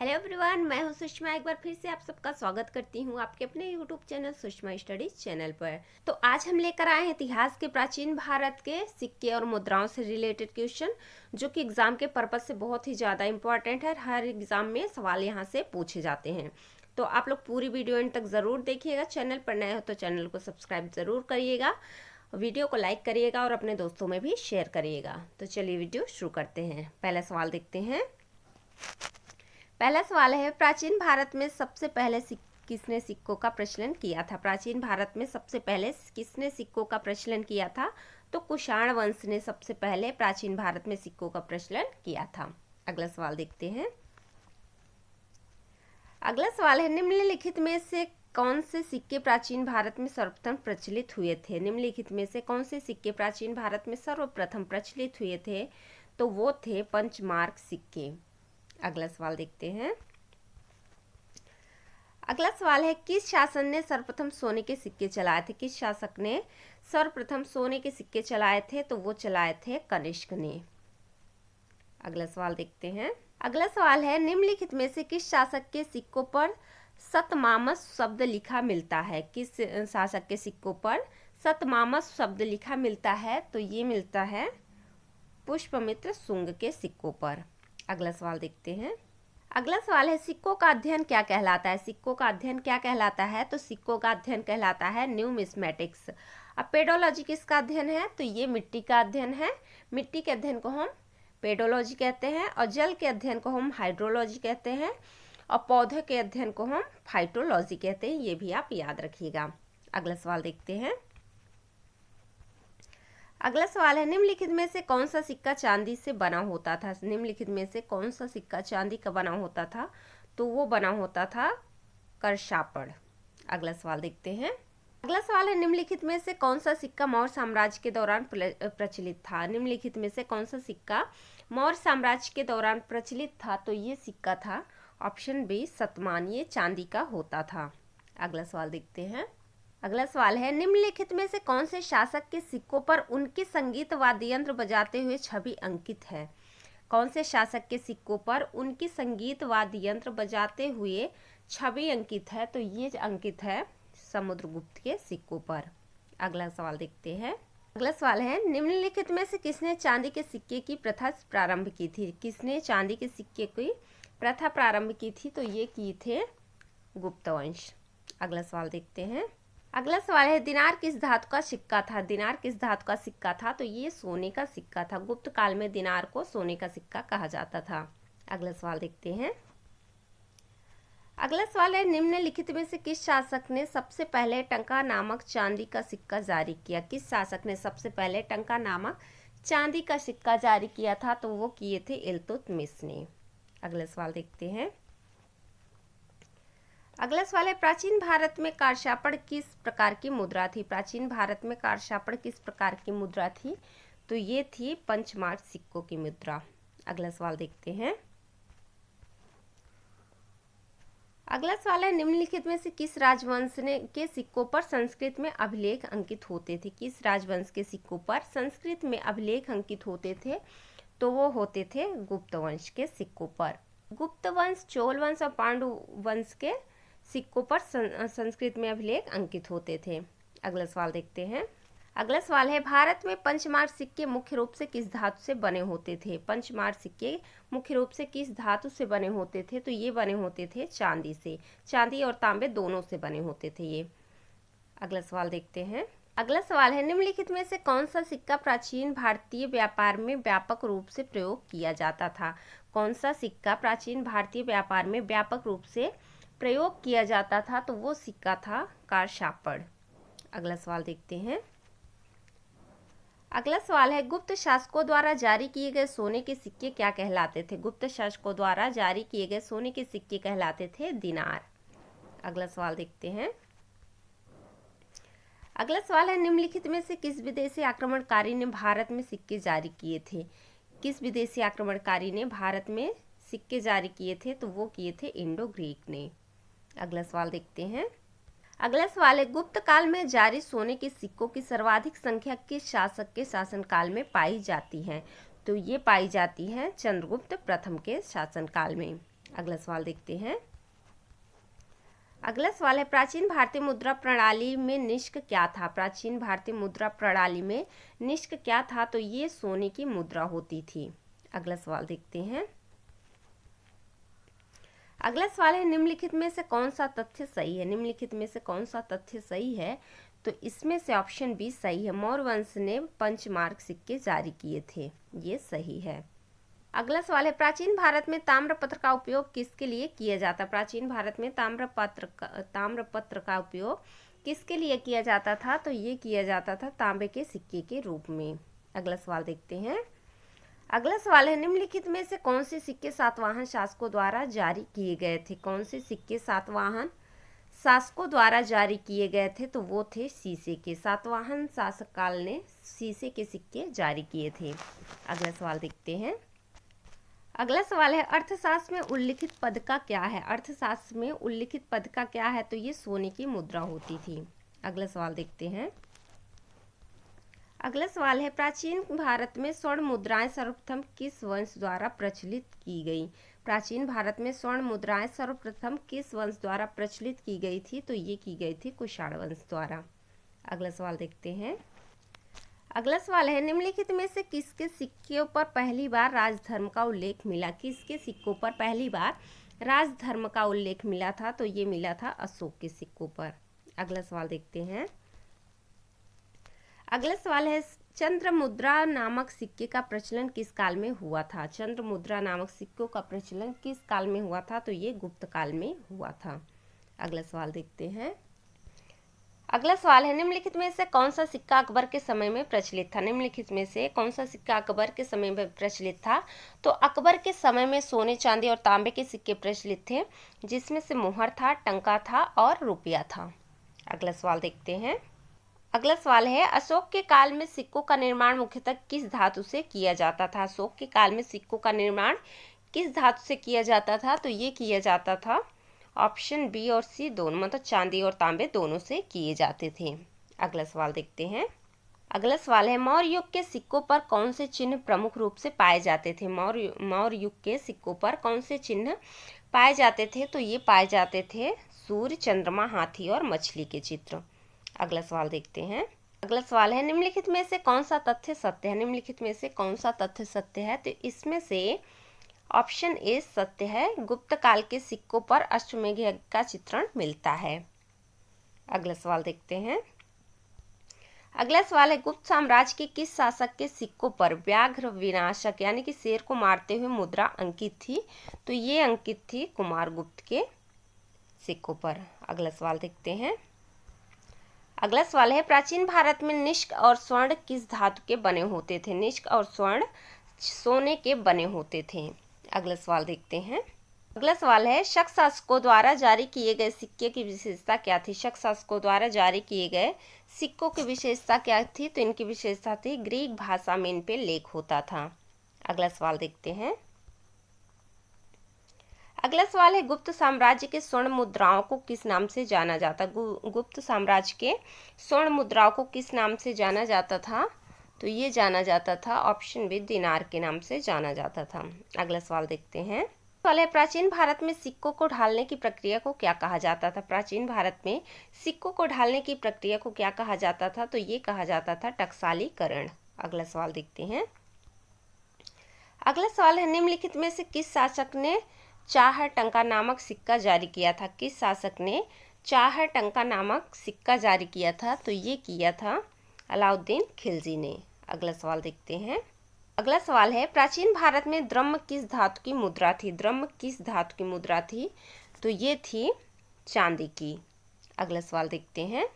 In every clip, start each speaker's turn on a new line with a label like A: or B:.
A: Hello everyone, मैं हूं सुषमा। एक बार फिर से आप सबका स्वागत करती हूं आपके अपने YouTube channel Sushma studies channel पर। तो आज हम लेकर आए हैं इतिहास के प्राचीन भारत के सिक्के और मुद्राओं से रिलेटेड क्वेश्चन, जो कि एग्जाम के पर्पज से बहुत ही ज़्यादा इंपॉर्टेंट है। हर एग्जाम में सवाल यहाँ से पूछे जाते हैं, तो आप लोग पूरी वीडियो एंड तक ज़रूर देखिएगा। चैनल पर नए हो तो चैनल को सब्सक्राइब ज़रूर करिएगा, वीडियो को लाइक करिएगा और अपने दोस्तों में भी शेयर करिएगा। तो चलिए वीडियो शुरू करते हैं। पहला सवाल देखते हैं। पहला सवाल है, प्राचीन भारत में सबसे पहले किसने सिक्कों का प्रचलन किया था? प्राचीन भारत में सबसे पहले किसने सिक्कों का प्रचलन किया था? तो कुषाण वंश ने सबसे पहले प्राचीन भारत में सिक्कों का प्रचलन किया था। अगला सवाल देखते हैं। अगला सवाल है, निम्नलिखित में से कौन से सिक्के प्राचीन भारत में सर्वप्रथम प्रचलित हुए थे? निम्नलिखित में से कौन से सिक्के प्राचीन भारत में सर्वप्रथम प्रचलित हुए थे? तो वो थे पंचमार्क सिक्के। अगला सवाल देखते हैं। अगला सवाल है, किस शासन ने सर्वप्रथम सोने के सिक्के चलाए थे? किस शासक ने सर्वप्रथम सोने के सिक्के चलाए थे? तो वो चलाए थे कनिष्क ने। अगला सवाल देखते हैं। अगला सवाल है, निम्नलिखित में से किस शासक के सिक्कों पर सतमामस शब्द लिखा मिलता है? किस शासक के सिक्कों पर सतमामस शब्द लिखा मिलता है? तो ये मिलता है पुष्यमित्र शुंग के सिक्कों पर। अगला सवाल देखते हैं। अगला सवाल है, सिक्कों का अध्ययन क्या कहलाता है? सिक्कों का अध्ययन क्या कहलाता है? तो सिक्कों का अध्ययन कहलाता है न्यूमिस्मेटिक्स। अब पेडोलॉजी किसका अध्ययन है? तो ये मिट्टी का अध्ययन है। मिट्टी के अध्ययन को हम पेडोलॉजी कहते हैं, और जल के अध्ययन को हम हाइड्रोलॉजी कहते हैं, और पौधे के अध्ययन को हम फाइटोलॉजी कहते हैं। ये भी आप याद रखिएगा। अगला सवाल देखते हैं। अगला सवाल है, निम्नलिखित में से कौन सा सिक्का चांदी से बना होता था? निम्नलिखित में से कौन सा सिक्का चांदी का बना होता था? तो वो बना होता था करशापड़। अगला सवाल देखते हैं। अगला सवाल है, निम्नलिखित में से कौन सा सिक्का मौर्य साम्राज्य के दौरान प्रचलित था? निम्नलिखित में से कौन सा सिक्का मौर्य साम्राज्य के दौरान प्रचलित था? तो ये सिक्का था ऑप्शन बी शतमान। ये चांदी का होता था। अगला सवाल देखते हैं। अगला सवाल है, निम्नलिखित में से कौन से शासक के सिक्कों पर उनके संगीत वाद्य यंत्र बजाते हुए छवि अंकित है? कौन से शासक के सिक्कों पर उनकी संगीत वाद्य यंत्र बजाते हुए छवि अंकित है? तो ये अंकित है समुद्रगुप्त के सिक्कों पर। अगला सवाल देखते हैं। अगला सवाल है, निम्नलिखित में से किसने चांदी के सिक्के की प्रथा प्रारंभ की थी? किसने चांदी के सिक्के की प्रथा प्रारंभ की थी? तो ये किए थे गुप्त वंश। अगला सवाल देखते हैं। अगला सवाल है, दिनार किस धातु का सिक्का था? दिनार किस धातु का सिक्का था? तो ये सोने का सिक्का था। गुप्त काल में दिनार को सोने का सिक्का कहा जाता था। अगला सवाल देखते हैं। अगला सवाल है, निम्नलिखित में से किस शासक ने सबसे पहले टंका नामक चांदी का सिक्का जारी किया? किस शासक ने सबसे पहले टंका नामक चांदी का सिक्का जारी किया था? तो वो किए थे इल्तुतमिश ने। अगला सवाल देखते हैं। अगला सवाल है, प्राचीन भारत में कारशापड़ किस प्रकार की मुद्रा थी? प्राचीन भारत में कारशापड़ किस प्रकार की मुद्रा थी? तो ये थी पंचमार्क सिक्कों की मुद्रा। अगला सवाल देखते हैं। अगला सवाल है, निम्नलिखित में से किस राजवंश ने के सिक्कों पर संस्कृत में अभिलेख अंकित होते थे? किस राजवंश के सिक्कों पर संस्कृत में अभिलेख अंकित होते थे? तो वो होते थे गुप्त वंश के सिक्कों पर। गुप्त वंश, चोल वंश और पांडु वंश के सिक्कों पर संस्कृत में अभिलेख अंकित होते थे। अगला सवाल देखते हैं। अगला सवाल है, भारत में पंचमार्क सिक्के मुख्य रूप से किस धातु से बने होते थे? पंचमार्क सिक्के मुख्य रूप से किस धातु से बने होते थे? तो ये बने होते थे चांदी से। चांदी और तांबे दोनों से बने होते थे ये। अगला सवाल देखते हैं। अगला सवाल है, निम्नलिखित में से कौन सा सिक्का प्राचीन भारतीय व्यापार में व्यापक रूप से प्रयोग किया जाता था? कौन सा सिक्का प्राचीन भारतीय व्यापार में व्यापक रूप से प्रयोग किया जाता था? तो वो सिक्का था कारशापड़। अगला सवाल देखते हैं। अगला सवाल है, गुप्त शासकों द्वारा जारी किए गए सोने के सिक्के क्या कहलाते थे? गुप्त शासकों द्वारा जारी किए गए सोने के सिक्के कहलाते थे दिनार। अगला सवाल देखते हैं। अगला सवाल है, निम्नलिखित में से किस विदेशी आक्रमणकारी ने भारत में सिक्के जारी किए थे? किस विदेशी आक्रमणकारी ने भारत में सिक्के जारी किए थे? तो वो किए थे इंडो ग्रीक ने। अगला सवाल देखते हैं। अगला सवाल है, गुप्त काल में जारी सोने के सिक्कों की सर्वाधिक संख्या किस शासक के शासनकाल में पाई जाती है? तो ये पाई जाती है चंद्रगुप्त प्रथम के शासनकाल में। अगला सवाल देखते हैं। अगला सवाल है, प्राचीन भारतीय मुद्रा प्रणाली में निष्क क्या था? प्राचीन भारतीय मुद्रा प्रणाली में निष्क क्या था? तो ये सोने की मुद्रा होती थी। अगला सवाल देखते हैं। अगला सवाल है, निम्नलिखित में से कौन सा तथ्य सही है? निम्नलिखित में से कौन सा तथ्य सही है? तो इसमें से ऑप्शन बी सही है। मौर्य वंश ने पंचमार्क सिक्के जारी किए थे, ये सही है। अगला सवाल है, प्राचीन भारत में ताम्रपत्र का उपयोग किसके लिए किया जाता? प्राचीन भारत में ताम्रपत्र का उपयोग किसके लिए किया जाता था? तो ये किया जाता था तांबे के सिक्के के रूप में। अगला सवाल देखते हैं। अगला सवाल है, निम्नलिखित में से कौन से सिक्के सातवाहन शासकों द्वारा जारी किए गए थे? कौन से सिक्के सातवाहन शासकों द्वारा जारी किए गए थे? तो वो थे सीसे के। सातवाहन शासक काल ने सीसे के सिक्के जारी किए थे। अगला सवाल देखते हैं। अगला सवाल है, अर्थशास्त्र में उल्लिखित पद का क्या है? अर्थशास्त्र में उल्लिखित पद का क्या है? तो ये सोने की मुद्रा होती थी। अगला सवाल देखते हैं। अगला सवाल है, प्राचीन भारत में स्वर्ण मुद्राएं सर्वप्रथम किस वंश द्वारा प्रचलित की गई? प्राचीन भारत में स्वर्ण मुद्राएं सर्वप्रथम किस वंश द्वारा प्रचलित की गई थी? तो ये की गई थी कुषाण वंश द्वारा। अगला सवाल देखते हैं। अगला सवाल है, निम्नलिखित में से किसके सिक्कों पर पहली बार राजधर्म का उल्लेख मिला? किसके सिक्कों पर पहली बार राजधर्म का उल्लेख मिला था? तो ये मिला था अशोक के सिक्कों पर। अगला सवाल देखते हैं। अगला सवाल है, चंद्र मुद्रा नामक सिक्के का प्रचलन किस काल में हुआ था? चंद्र मुद्रा नामक सिक्कों का प्रचलन किस काल में हुआ था? तो ये गुप्त काल में हुआ था। अगला सवाल देखते हैं। अगला सवाल है, निम्नलिखित में से कौन सा सिक्का अकबर के समय में प्रचलित था? निम्नलिखित में से कौन सा सिक्का अकबर के समय में प्रचलित था? तो अकबर के समय में सोने, चांदी और तांबे के सिक्के प्रचलित थे, जिसमें से मुहर था, टंका था और रुपया था। अगला सवाल देखते हैं। अगला सवाल है, अशोक के काल में सिक्कों का निर्माण मुख्यतः किस धातु से किया जाता था? अशोक के काल में सिक्कों का निर्माण किस धातु से किया जाता था? तो ये किया जाता था ऑप्शन बी और सी दोनों, मतलब चांदी और तांबे दोनों से किए जाते थे। अगला सवाल देखते हैं। अगला सवाल है, मौर्य युग के सिक्कों पर कौन से चिन्ह प्रमुख रूप से पाए जाते थे? मौर्य युग के सिक्कों पर कौन से चिन्ह पाए जाते थे? तो ये पाए जाते थे सूर्य, चंद्रमा, हाथी और मछली के चित्र। अगला सवाल देखते हैं। अगला सवाल है, निम्नलिखित में से कौन सा तथ्य सत्य है? निम्नलिखित में से कौन सा तथ्य सत्य है? तो इसमें से ऑप्शन ए सत्य है। गुप्त काल के सिक्कों पर अश्वमेध यज्ञ का चित्रण मिलता है। अगला सवाल देखते हैं। अगला सवाल है, गुप्त साम्राज्य के किस शासक के सिक्कों पर व्याघ्र विनाशक यानी कि शेर को मारते हुए मुद्रा अंकित थी? तो ये अंकित थी कुमारगुप्त के सिक्कों पर। अगला सवाल देखते हैं। अगला सवाल है, प्राचीन भारत में निष्क और स्वर्ण किस धातु के बने होते थे? निष्क और स्वर्ण सोने के बने होते थे। अगला सवाल देखते हैं। अगला सवाल है, शक शासकों द्वारा जारी किए गए सिक्के की विशेषता क्या थी? शक शासकों द्वारा जारी किए गए सिक्कों की विशेषता क्या थी? तो इनकी विशेषता थी ग्रीक भाषा में इन पे लेख होता था। अगला सवाल देखते हैं। अगला सवाल है, गुप्त साम्राज्य के स्वर्ण मुद्राओं को किस नाम से जाना जाता? गुप्त साम्राज्य के स्वर्ण मुद्राओं को किस नाम से जाना जाता था? तो ये जाना जाता था ऑप्शन बी दिनार के नाम से जाना जाता था। अगला सवाल देखते हैं। सवाल है, प्राचीन भारत में सिक्कों को ढालने की प्रक्रिया को क्या कहा जाता था? प्राचीन भारत में सिक्कों को ढालने की प्रक्रिया को क्या कहा जाता था? तो ये कहा जाता था टकसालीकरण। अगला सवाल देखते हैं। अगला सवाल है, निम्नलिखित में से किस शासक ने चाहर टंका नामक सिक्का जारी किया था? किस शासक ने चाहर टंका नामक सिक्का जारी किया था? तो ये किया था अलाउद्दीन खिलजी ने। अगला सवाल देखते हैं। अगला सवाल है, प्राचीन भारत में द्रह्म किस धातु की मुद्रा थी? द्रह्म किस धातु की मुद्रा थी? तो ये थी चांदी की। अगला सवाल देखते हैं।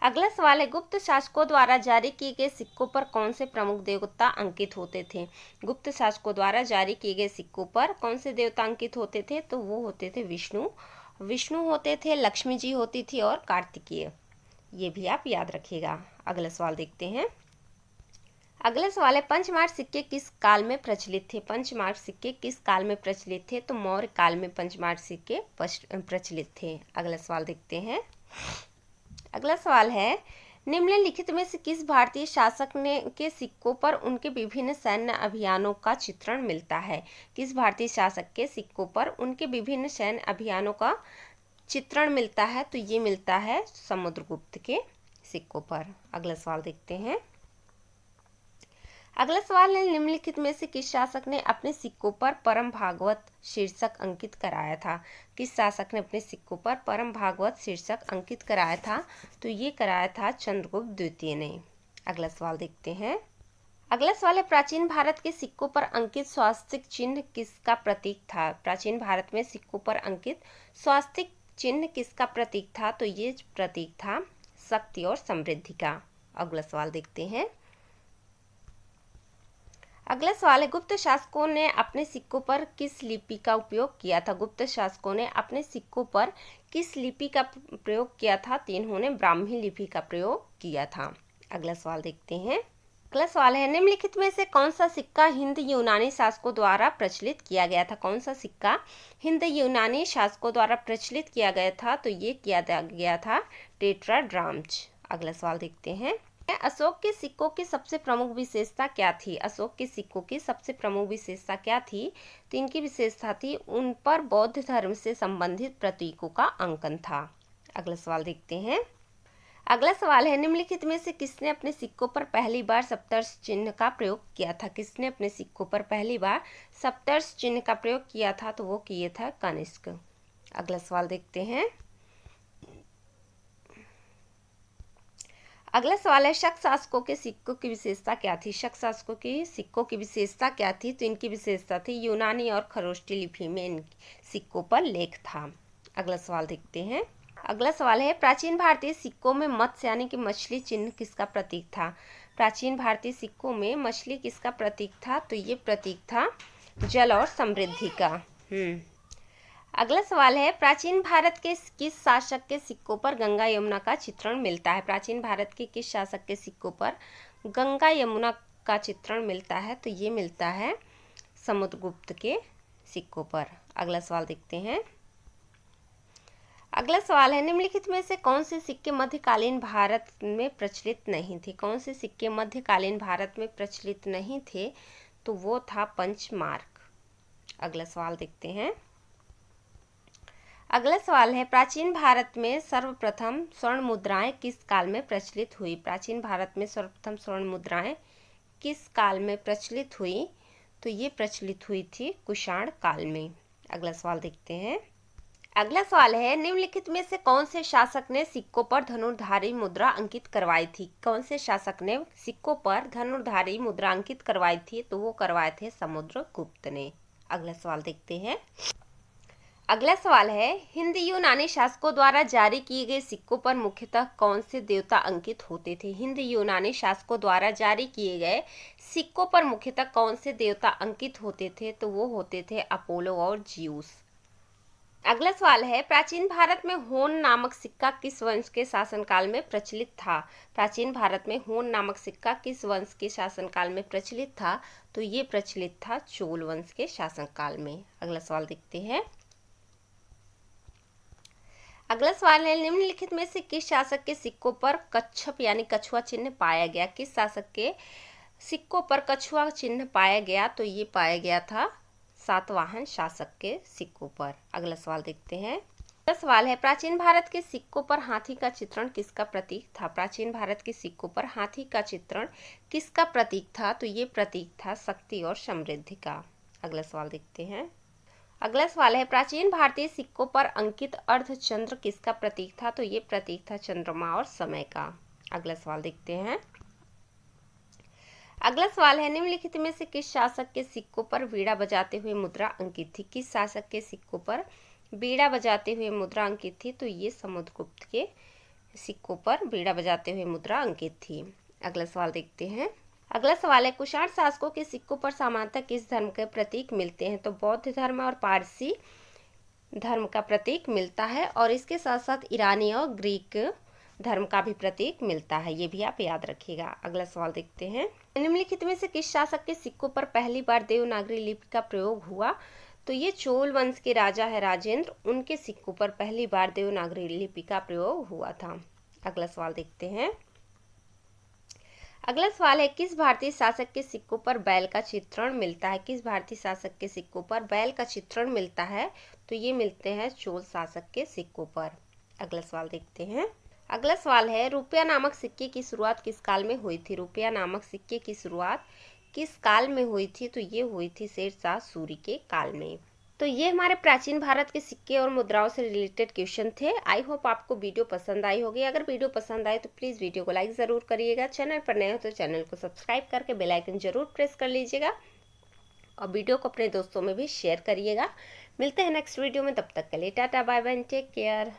A: अगला सवाल है, गुप्त शासकों द्वारा जारी किए गए सिक्कों पर कौन से प्रमुख देवता अंकित होते थे? गुप्त शासकों द्वारा जारी किए गए सिक्कों पर कौन से देवता अंकित होते थे? तो वो होते थे विष्णु होते थे, लक्ष्मी जी होती थी और कार्तिकेय। ये भी आप याद रखिएगा। अगला सवाल देखते हैं। अगला सवाल है, पंचमार्क सिक्के किस काल में प्रचलित थे? पंचमार्क सिक्के किस काल में प्रचलित थे? तो मौर्य काल में पंचमार्क सिक्के प्रचलित थे। अगला सवाल देखते हैं। अगला सवाल है, निम्नलिखित में से किस भारतीय शासक ने के सिक्कों पर उनके विभिन्न सैन्य अभियानों का चित्रण मिलता है? किस भारतीय शासक के सिक्कों पर उनके विभिन्न सैन्य अभियानों का चित्रण मिलता है? तो ये मिलता है समुद्रगुप्त के सिक्कों पर। अगला सवाल देखते हैं। अगला सवाल है, निम्नलिखित में से किस शासक ने अपने सिक्कों पर परम भागवत शीर्षक अंकित कराया था? किस शासक ने अपने सिक्कों पर परम भागवत शीर्षक अंकित कराया था? तो ये कराया था चंद्रगुप्त द्वितीय ने। अगला सवाल देखते हैं। अगला सवाल है, प्राचीन भारत के सिक्कों पर अंकित स्वास्तिक चिन्ह किसका प्रतीक था? प्राचीन भारत में सिक्कों पर अंकित स्वास्तिक चिन्ह किसका प्रतीक था? तो ये प्रतीक था शक्ति और समृद्धि का। अगला सवाल देखते हैं। अगला सवाल है, गुप्त शासकों ने अपने सिक्कों पर किस लिपि का उपयोग किया था? गुप्त शासकों ने अपने सिक्कों पर किस लिपि का प्रयोग किया था? तो इन्होंने ब्राह्मी लिपि का प्रयोग किया था। अगला सवाल देखते हैं। अगला सवाल है, निम्नलिखित में से कौन सा सिक्का हिंद यूनानी शासकों द्वारा प्रचलित किया गया था? कौन सा सिक्का हिंद यूनानी शासकों द्वारा प्रचलित किया गया था? तो ये किया गया था टेट्राड्राम्स। अगला सवाल देखते हैं। अशोक के सिक्कों की सबसे प्रमुख विशेषता क्या थी? अशोक के सिक्कों की सबसे प्रमुख विशेषता क्या थी? तो इनकी विशेषता थी उन पर बौद्ध धर्म से संबंधित प्रतीकों का अंकन था। अगला सवाल देखते हैं। अगला सवाल है, निम्नलिखित में से किसने अपने सिक्कों पर पहली बार सप्तर्षि चिन्ह का प्रयोग किया था? किसने अपने सिक्कों पर पहली बार सप्तर्षि चिन्ह का प्रयोग किया था? तो वो किए था कनिष्क। अगला सवाल देखते हैं। अगला सवाल है, शक शासकों के सिक्कों की विशेषता क्या थी? शक शासकों की सिक्कों की विशेषता क्या थी? तो इनकी विशेषता थी यूनानी और खरोष्टी लिपि में इन सिक्कों पर लेख था। अगला सवाल देखते हैं। अगला सवाल है, प्राचीन भारतीय सिक्कों में मत्स्य यानी कि मछली चिन्ह किसका प्रतीक था? प्राचीन भारतीय सिक्कों में मछली किसका प्रतीक था? तो ये प्रतीक था जल और समृद्धि का। अगला सवाल है, प्राचीन भारत के किस शासक के सिक्कों पर गंगा यमुना का चित्रण मिलता है? प्राचीन भारत के किस शासक के सिक्कों पर गंगा यमुना का चित्रण मिलता है? तो ये मिलता है समुद्रगुप्त के सिक्कों पर। अगला सवाल देखते हैं। अगला सवाल है, निम्नलिखित में से कौन से सिक्के मध्यकालीन भारत में प्रचलित नहीं थे? कौन से सिक्के मध्यकालीन भारत में प्रचलित नहीं थे? तो वो था पंचमार्क। अगला सवाल देखते हैं। अगला सवाल है, प्राचीन भारत में सर्वप्रथम स्वर्ण मुद्राएं किस काल में प्रचलित हुई? प्राचीन भारत में सर्वप्रथम स्वर्ण मुद्राएं किस काल में प्रचलित हुई? तो ये प्रचलित हुई थी कुषाण काल में। अगला सवाल देखते हैं। अगला सवाल है, निम्नलिखित में से कौन से शासक ने सिक्कों पर धनुर्धारी मुद्रा अंकित करवाई थी? कौन से शासक ने सिक्कों पर धनुर्धारी मुद्रा अंकित करवाई थी? तो वो करवाए थे समुद्रगुप्त ने। अगला सवाल देखते हैं। अगला सवाल है, हिंद यूनानी शासकों द्वारा जारी किए गए सिक्कों पर मुख्यतः कौन से देवता अंकित होते थे? हिंद यूनानी शासकों द्वारा जारी किए गए सिक्कों पर मुख्यतः कौन से देवता अंकित होते थे? तो वो होते थे अपोलो और ज्यूस। अगला सवाल है, प्राचीन भारत में होन नामक सिक्का किस वंश के शासनकाल में प्रचलित था? प्राचीन भारत में होन नामक सिक्का किस वंश के शासनकाल में प्रचलित था? तो ये प्रचलित था चोल वंश के शासनकाल में। अगला सवाल देखते हैं। अगला सवाल है, निम्नलिखित में से किस शासक के सिक्कों पर कच्छप यानी कछुआ चिन्ह पाया गया? किस शासक के सिक्कों पर कछुआ चिन्ह पाया गया? तो ये पाया गया था सातवाहन शासक के सिक्कों पर। अगला सवाल देखते हैं। अगला सवाल है, प्राचीन भारत के सिक्कों पर हाथी का चित्रण किसका प्रतीक था? प्राचीन भारत के सिक्कों पर हाथी का चित्रण किसका प्रतीक था? तो ये प्रतीक था शक्ति और समृद्धि का। अगला सवाल देखते हैं। अगला सवाल है, प्राचीन भारतीय सिक्कों पर अंकित अर्धचंद्र किसका प्रतीक था? तो ये प्रतीक था चंद्रमा और समय का। अगला सवाल देखते हैं। अगला सवाल है, निम्नलिखित में से किस शासक के सिक्कों पर वीणा बजाते हुए मुद्रा अंकित थी? किस शासक के सिक्कों पर वीणा बजाते हुए मुद्रा अंकित थी? तो ये समुद्रगुप्त के सिक्कों पर वीणा बजाते हुए मुद्रा अंकित थी। अगला सवाल देखते हैं। अगला सवाल है, कुषाण शासकों के सिक्कों पर सामान्यतः किस धर्म के प्रतीक मिलते हैं? तो बौद्ध धर्म और पारसी धर्म का प्रतीक मिलता है और इसके साथ साथ ईरानी और ग्रीक धर्म का भी प्रतीक मिलता है। ये भी आप याद रखिएगा। अगला सवाल देखते हैं। निम्नलिखित में से किस शासक के सिक्कों पर पहली बार देवनागरी लिपि का प्रयोग हुआ? तो ये चोल वंश के राजा है राजेंद्र, उनके सिक्कों पर पहली बार देवनागरी लिपि का प्रयोग हुआ था। अगला सवाल देखते हैं। अगला सवाल है, किस भारतीय शासक के सिक्कों पर बैल का चित्रण मिलता है? किस भारतीय शासक के सिक्कों पर बैल का चित्रण मिलता है? तो ये मिलते हैं चोल शासक के सिक्कों पर। अगला सवाल देखते हैं। अगला सवाल है, रुपया नामक सिक्के की शुरुआत किस काल में हुई थी? रुपया नामक सिक्के की शुरुआत किस काल में हुई थी? तो ये हुई थी शेरशाह सूरी के काल में। तो ये हमारे प्राचीन भारत के सिक्के और मुद्राओं से रिलेटेड क्वेश्चन थे। आई होप आपको वीडियो पसंद आई होगी। अगर वीडियो पसंद आए तो प्लीज़ वीडियो को लाइक ज़रूर करिएगा। चैनल पर नए हो तो चैनल को सब्सक्राइब करके बेल आइकन ज़रूर प्रेस कर लीजिएगा और वीडियो को अपने दोस्तों में भी शेयर करिएगा। मिलते हैं नेक्स्ट वीडियो में, तब तक के लिए tata bye bye, take care.